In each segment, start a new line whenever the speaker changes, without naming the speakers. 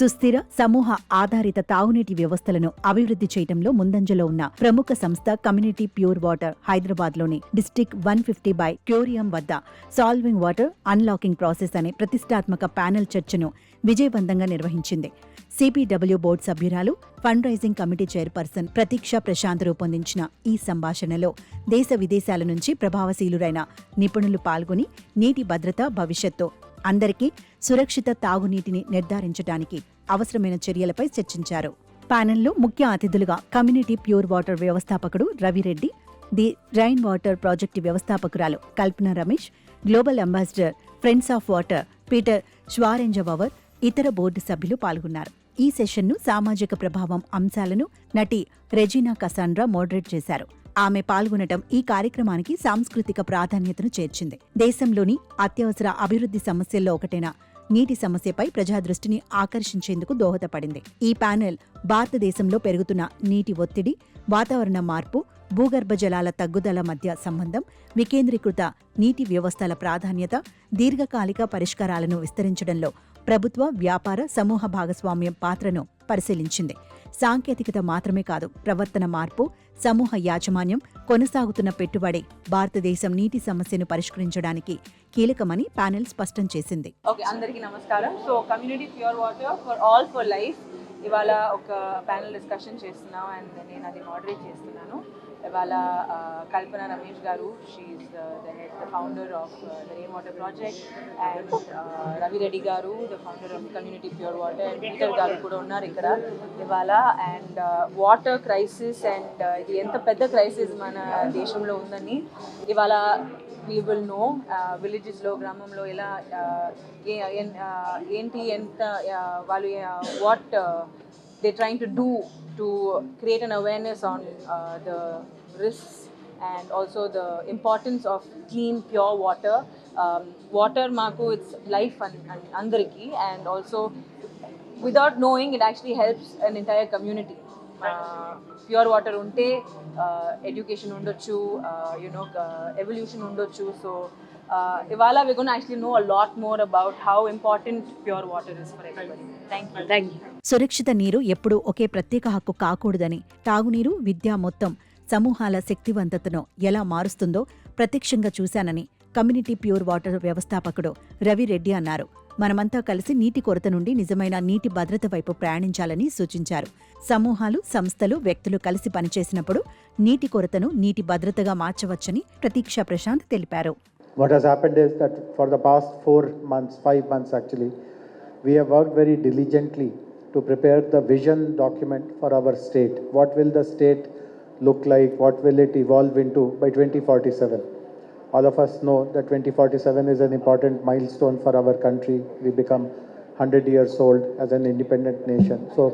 సుస్థిర సమూహ ఆధారిత తాగునీటి వ్యవస్థలను అభివృద్ధి చేయడంలో ముందంజలో ఉన్న ప్రముఖ సంస్థ కమ్యూనిటీ ప్యూర్ వాటర్ హైదరాబాద్లోని డిస్టిక్ 150 బై క్యూరియం వద్ద సాల్వింగ్ వాటర్ అన్లాకింగ్ ప్రాసెస్ అనే ప్రతిష్టాత్మక ప్యానెల్ చర్చను విజయవంతంగా నిర్వహించింది. సిపిడబ్ల్యూ బోర్డు సభ్యురాలు, ఫండ్ రైజింగ్ కమిటీ చైర్పర్సన్ ప్రతీక్ష ప్రశాంత్ రూపొందించిన ఈ సంభాషణలో దేశ విదేశాల నుంచి ప్రభావశీలురైన నిపుణులు పాల్గొని నీటి భద్రత, భవిష్యత్తు, అందరికీ సురక్షిత తాగునీటిని నిర్ధారించడానికి అవసరమైన చర్యలపై చర్చించారు. ప్యానెల్లో ముఖ్య అతిథులుగా కమ్యూనిటీ ప్యూర్ వాటర్ వ్యవస్థాపకుడు Ravireddy, the rain water project వ్యవస్థాపకురాలు Kalpana Ramesh, global ambassador friends of water Peter ష్వారెంజవవర్, ఇతర బోర్డు సభ్యులు పాల్గొన్నారు. ఈ సెషన్ను సామాజిక ప్రభావం అంశాలను నటి రెజీనా కసాండ్రా మోడరేట్ చేశారు. ఆమె పాల్గొనటం ఈ కార్యక్రమానికి సాంస్కృతిక ప్రాధాన్యతను చేర్చింది. దేశంలోని అత్యవసర అభివృద్ధి సమస్యల్లో ఒకటైన నీటి సమస్యపై ప్రజాదృష్టిని ఆకర్షించేందుకు దోహదపడింది. ఈ ప్యానెల్ భారతదేశంలో పెరుగుతున్న నీటి ఒత్తిడి, వాతావరణ మార్పు, భూగర్భ జలాల తగ్గుదల మధ్య సంబంధం, వికేంద్రీకృత నీటి వ్యవస్థల ప్రాధాన్యత, దీర్ఘకాలిక పరిష్కారాలను విస్తరించడంలో ప్రభుత్వ, వ్యాపార, సమూహ భాగస్వామ్యం పాత్రను పరిశీలించింది. సాంకేతికత మాత్రమే కాదు, ప్రవర్తన మార్పు, సమూహ యాజమాన్యం, కొనసాగుతున్న పెట్టుబడి భారతదేశం నీటి సమస్యను పరిష్కరించడానికి కీలకమని ప్యానెల్ స్పష్టం చేసింది.
అందరికీ నమస్కారం. So community pure water for all for life ఇవాళ ఒక ప్యానెల్ డిస్కషన్ చేస్తున్నాం అండ్ నేను అది మోడరేట్ చేస్తున్నాను. ఇవాళ కల్పన రమేష్ గారు, she's the founder of the rain water project, and Ravireddy గారు, the founder of community pure water, and Peter గారు కూడా ఉన్నారు ఇక్కడ ఇవాళ. అండ్ వాటర్ క్రైసిస్ అండ్ ఇది ఎంత పెద్ద క్రైసిస్ మన దేశంలో ఉందని ఇవాళ we will know villagesలో, గ్రామంలో ఎలా ఏంటి ఎంత వాళ్ళు what they're trying to do to create an awareness on the risks and also the importance of clean pure water. Water maaku it's life andariki, and also without knowing it actually helps an entire community. Pure water ఉంటే education ఉండొచ్చు, evolution ఉండొచ్చు. So ఇవాళ we're going to actually know a lot more about how important pure water is for everybody. Thank you.
సురక్షిత నీరు ఎప్పుడూ ఒకే ప్రత్యేక హక్కు కాకూడదని, తాగునీరు, విద్య మొత్తం సమూహాల శక్తివంతతను ఎలా మారుస్తుందో ప్రత్యక్షంగా చూశానని కమ్యూనిటీ ప్యూర్ వాటర్ వ్యవస్థాపకుడు రవిరెడ్డి అన్నారు. మనమంతా కలిసి నీటి కొరత నుండి నిజమైన నీటి భద్రత వైపు ప్రయాణించాలని సూచించారు. సమూహాలు, సంస్థలు, వ్యక్తులు కలిసి పనిచేసినప్పుడు నీటి కొరతను నీటి భద్రతగా మార్చవచ్చని ప్రతీక్ష ప్రశాంత్ తెలిపారు.
What has happened is that for the past 5 months actually, we have worked very diligently to prepare the vision document for our state. What will the state look like? What will it evolve into by 2047? All of us know that 2047 is an important milestone for our country. We become 100 years old as an independent nation. So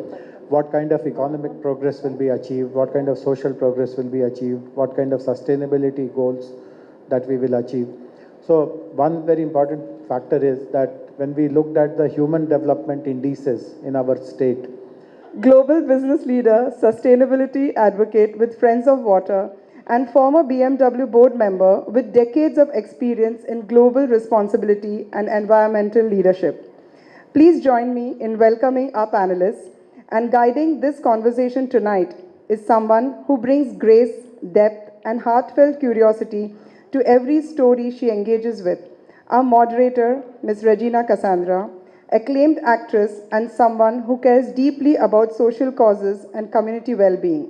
what kind of economic progress will be achieved? What kind of social progress will be achieved? What kind of sustainability goals that we will achieve? So one very important factor is that when we looked at the human development indices in our state,
global business leader, sustainability advocate with Friends of Water, and former BMW board member with decades of experience in global responsibility and environmental leadership. Please join me in welcoming our panelists, and guiding this conversation tonight is someone who brings grace, depth, and heartfelt curiosity to every story she engages with. Our moderator, Ms. Regina Cassandra, acclaimed actress and someone who cares deeply about social causes and community well-being.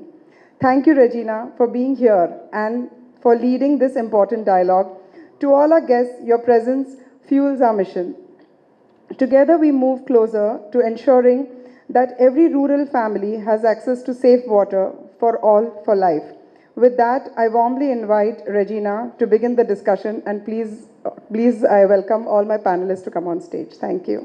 Thank you, Regina, for being here and for leading this important dialogue. To all our guests, your presence fuels our mission. Together, we move closer to ensuring that every rural family has access to safe water for all for life. With that, I warmly invite Regina to begin the discussion, and please, I welcome all my panelists to come on stage. Thank you.